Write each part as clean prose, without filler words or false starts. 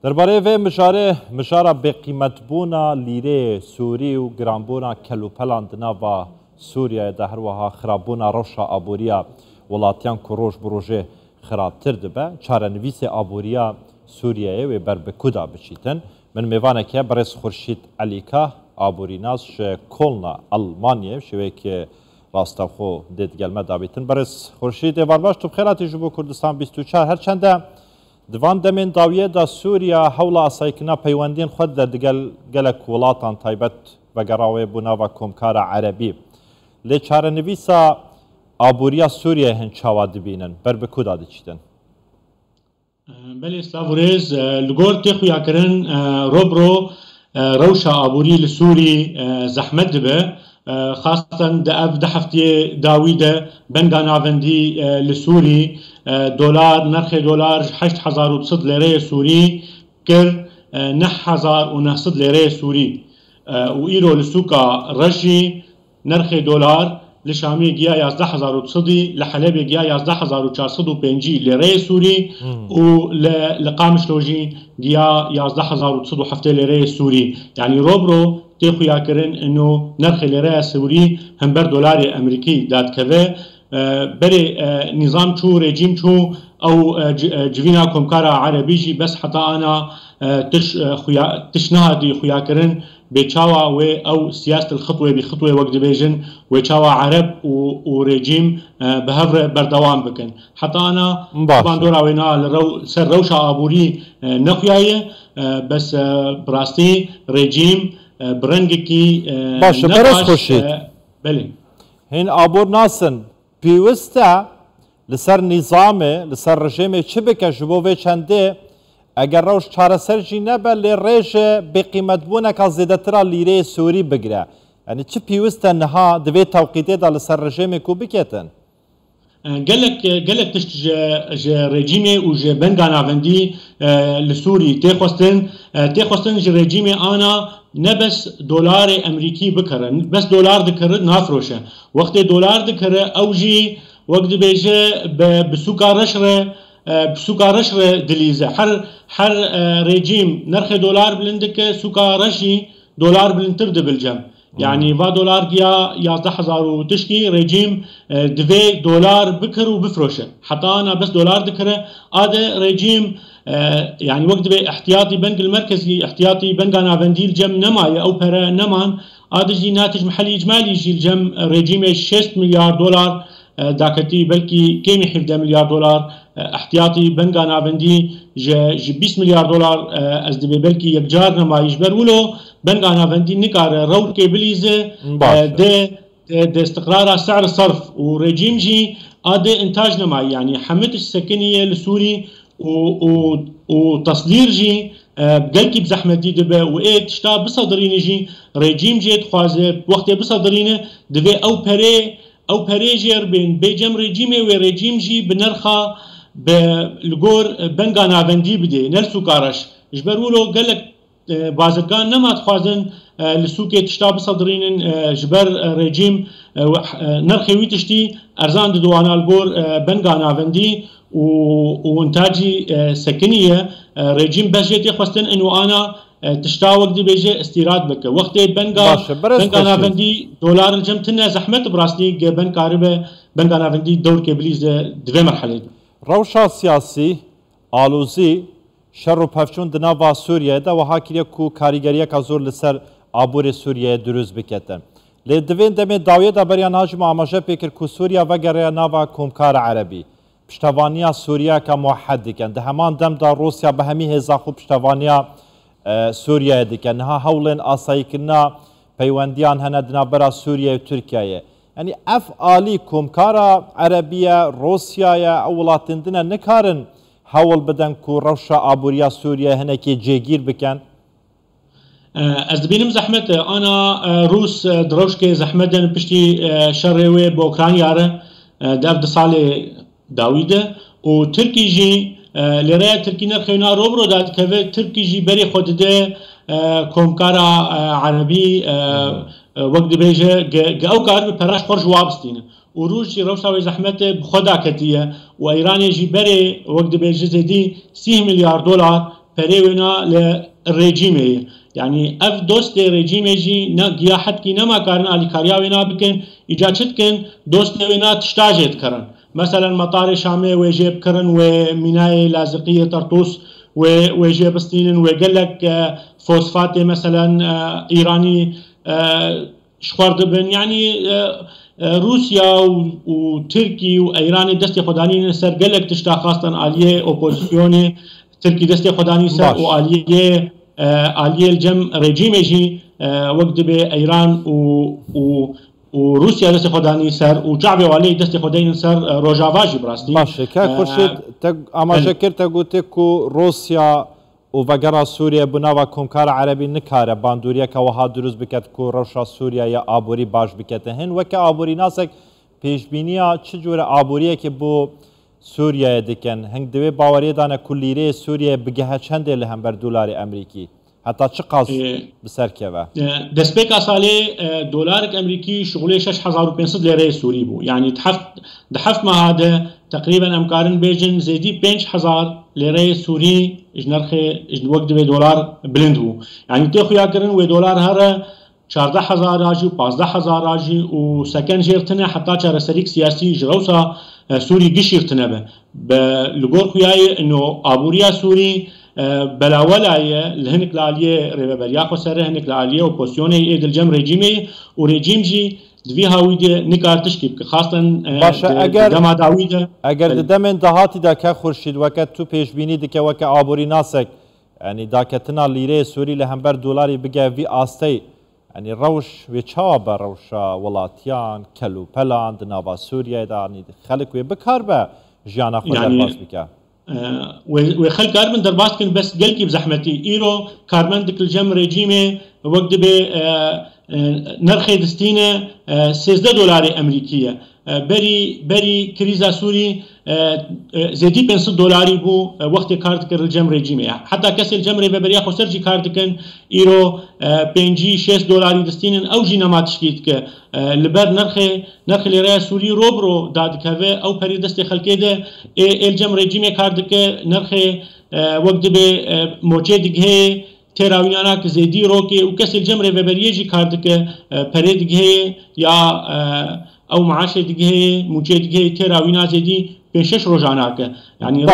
درباره و مشاره به قیمت بونا لیره سوری و گرانبونا کلوپلان دناوا سوریه ده هر وها خرابونا روشا آبوریا ولاتیان کروش بروژه خرابتر دبه چاره نویس آبوریا سوریه و بر بکودا بچیتن من میوانه که برس خورشید علیکا آبوریناز شه کلنا آلمانیه شوه که راستم خو دید گلمه دابیتن برس خورشید وارباش تو بخیراتی جبو کردستان 24 هرچنده دوان دمین داویه دا سوریا حول اسایکنا پیوندین خود در دگل گلک ولاتان تایبت و گراوه بونا و کمکار عربی لی چاره نویسا آبوریا سوریه هن چاوا دبینن بر بکو داده چیدن بله سلاوريز لگور تخویا کرن روبرو روشا آبوری لسوری زحمت دبه خاصة ده هفته داويده بنغا نافندي لسوري دولار نرخ دولار 8200 ليره سوري كر 9900 ليره سوري وإيرو لسوكا رشي نرخ دولار لشامي جيا 11900 لحلب جيا 11405 ليره سوري ولقامش لوجي جيا 11907 ليره سوري يعني روبرو تخويا كرن انه نرخ ليره سوري هم بر دولار امريكي دات كذا بري نظام شو ريجيم شو او جوينا كومكارا عربي جي بس حتى انا تشنهدي خويا كرن بتشاوا و او سياسه الخطوه بخطوه وقت بيجن وتشاوا عرب وريجيم بهفر بردوام بكن حتى انا طبعا دور وينا سر روشا ابوري نخيايه بس براستي ريجيم برنگكي باش برس خوشید بله هن ابور ناسن پیوسته لسر نظامه لسر رژیم چه بکه جبو و چنده اگر روش چاره سرجی نبه لرژ به قیمت بونه که زیده ترا لیره سوری بگره یعنی چه پیوسته نها دوی توقیده دا لسر رژیم کو بکتن قالك تشت ريجيمي وج بنغا نافندي لسوري تخوستن ج ريجيمي انا نبس دولار امريكي بكره بس دولار ذكر نافروشه وقت دولار ذكر اوجي وقت بيجي بسوكا رشره دليزه حر ريجيم نرخ دولار بلندك سوكا رشي دولار بلنتر بالجم يعني با دولار جيا 11000 وتشكي ريجيم دوي دولار بكر وبفروشه حتى انا بس دولار ذكره هذا ريجيم يعني وقت بي احتياطي بنك المركزي احتياطي بنك نافندي الجم نماية او برا نمان هذا جي ناتج محلي اجمالي جي الجم ريجيم 6 مليار دولار داكتي بلكي كيمي 11 مليار دولار احتياطي بنك نافندي جي 20 مليار دولار از دبي بلكي يكجار نما يجبر ولو بنك نافندي نكار رو كيبليزه ده استقرار سعر الصرف وريجيم جي هذا انتاج نمائي يعني حمت السكنيه لسوري وتصدير جي بقلكي بزحمتي دبا وايت شتا بصدرين جي ريجيم جيت خوازه وقت بصدرينه دبي او بريجر بين بيجم ريجيمي وريجيم جي بنرخا بالجور بنغا نافندي بدي نرسو كارش جبرولو قالك بازرگان نما تخوازن لسوكي تشتا بصدرين جبر ريجيم نرخي ويتشتي ارزان دوانا الجور بنغا نافندي وانتاجي سكنيه ريجيم بس جيت يخوستن انه انا تشتا وقت بيجي استيراد بك وقت بنغا نافندي دولار الجم تنا زحمت براستي بنك عربه بنغا نافندي دور كبليز دوي مرحله روشا سياسي آلوزي شر و پفچون دناوا سوریه ده و هاکیه کو کاریگریه که زور لسر آبور سوریه دروز بکتن لی دوین دمه داویه ده بریا ناجم آماجه پیکر کو سوریه و گره ناوا کمکار عربی پشتوانیا سوریه که موحد دیکن ده همان دم دا روسیا به همی هزاخو پشتوانیا سوریه دیکن ها هولن آسایی کرنا پیوندیان هنه دنابرا سوریه و ترکیه یعنی اف آلی کمکار عربیه روسیه اولاتن دنه نکارن حول بدن کو روشا آبوریا سوریه هنکی جگیر بکن از دبینم زحمت انا روس دروش که زحمتن پشتی شروی با اوکراینیا ره دف سال داویده و ترکی جی لره ترکی نرخینا روبرو داد که ترکی جی بری خود ده کمکارا عربی وقت بیجه او کار پراش خورج وابستینه و روسي روسا زحمته بخدا كتيه وايران يجي بري وقت بيجي زيدي 30 مليار دولار بريونا للرجيمه يعني اف دوست رجيمه جي نگیا حد کی نما کارن علی کاریا وینا بکن اجازت کن دوست وینا تشتاجت کرن مثلا مطار شامي ويجيب كرن وميناي لازقيه طرطوس ويجيب ستيلن وقال لك فوسفاتي مثلا ايراني شخوردبن يعني روسيا وتركي وايراني دستي خداني سر قال لك تشتا خاصه عليه اوبوزيسيوني تركي دستي خداني سر وعليه عليه الجم ريجيم يجي وقت بايران وروسيا دست خداني سر وشعبي وعليه دست خداني سر روجافاجي براستي ماشي كخورشيد اما شكر تقولتكو روسيا وفقرا سوريا بناوا كونكار عربي نكاره باندوريا كوها دروز بكت كو روشا سوريا يا ابوري باش بكتهن وكا ابوري ناسك پیشبینیا چجور ابوريه که بو سوريا دكن هنگ دوي باوري دانا كليره سوريا بگه چند له هم بر دلار امريكي حتى چقاس بسر كيفا دسبيك اصالي دولار امريكي شغله 6500 ليره سوري بو يعني دحفت ما هذا تقريبا امكارن بيجن زيدي 5000 ليره سوري اجنرخي وقت دولار بلند هو يعني تاخو ياكرن ودولار هره 14000 راجي و 15000 راجي وسكن جيرتنا حتى چاره سريك سياسي جروسا سوري قشيرتنا بلغور خوياي انه ابوريا سوري بلا ولايه لهنك لاليه ريبريا خسره هنك لاليه اوبوزيوني ايد الجم ريجيمي وريجيم جي دوی هاویده نکارتش که خاصا دما داویده اگر دمن دهاتی دا که خورشید وقت تو پیش بینی دکه وقت آبوری ناسک یعنی داکتنا لیره سوری لهمبر دلاری بگه وی آستی يعني روش ويتشاب روشا ولاتيان كلو بلاند نافا سوريا يعني خلق وبكار با جانا خود يعني درباس بك وخلق كارمن درباس كن بس قلكي بزحمتي ايرو كارمن دك الجم ريجيمي وقت ب نرخي دستينه 13 دولار امريكيه بري كريزا سوري زيدي 500 دولار بو وقت كارت كر الجم ريجيمي حتى كاس الجم ريبريا خسرجي كارت كن ايرو 5 دولار دستين او جينا ما تشكيت ك لبر نرخ ليره سوري روبرو داد كافي او بري دست خلكيده الجم ريجيمي كارت ك نرخ وقت ب موجد هي تراويانا كزيدي روكي وكاس الجم ريبريا جي كارت ك بريد هي يا او معاش دقه موجه دقه تراوينا زيدي بشش روجاناك يعني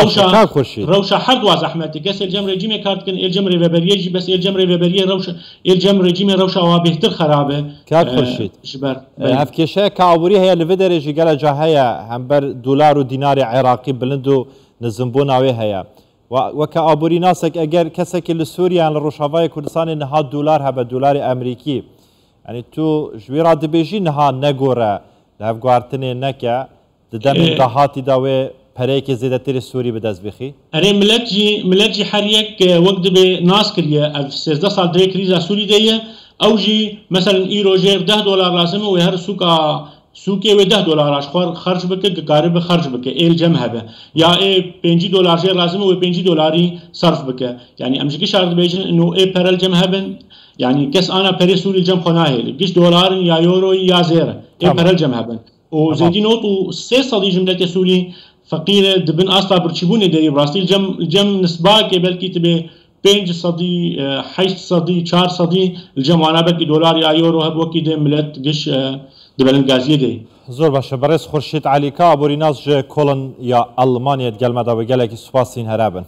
روشا حرد وزحمتي كاس الجم ريجيمي كارت كن الجم ريبريجي بس الجم ريبريجي روشا الجم ريجيمي روشا وبهتر خرابه كاد خورشيد شبر هفكشه كابوري هي اللي بدرجي قال جاهيا هم بر دولار ودينار عراقي بلندو نزمبونا وي هيا وكابوري ناسك اگر كسك لسوريا لروشافاي كردستان نها دولار هبه دولار امريكي يعني تو جويرا دبيجي نها نغوره لهف گوارتنه نکه ددم دهاتی داوی پریک زیادتر سوری بدز بخی. اره ملت جی حریک وقت به ناس کریه 13 سال دیگه کریزا سوری دیه اوجی مثلا ایروجر 10 دلار لازمه و هر سوکه و 10 دلارش خرج بکه قارب خرج بکه ایل جمع هبه یا ای 5 دلار جر لازمه و 5 دلاری صرف بکه يعني امشي شرط بيجن انه اي بارل جم هبن يعني كس انا بري سوري جم خناهي قش دولار يا يورو يا زيره اي بارل جم هبن وزيدي نوتو 6 صدي جمله سوري فقيره دبن اصلا برشبونه دي براستي الجم نسبه بلكي تبي 5 صدي 8 صدي 4 صدي الجم وانا بلكي دولار يا يورو هبو كده ملت قش دبن غازيه دي زور باشه برس خورشید علی کا ابوریناز ج کلن یا المانیا گلمدا و گلکی سپاسین هرابن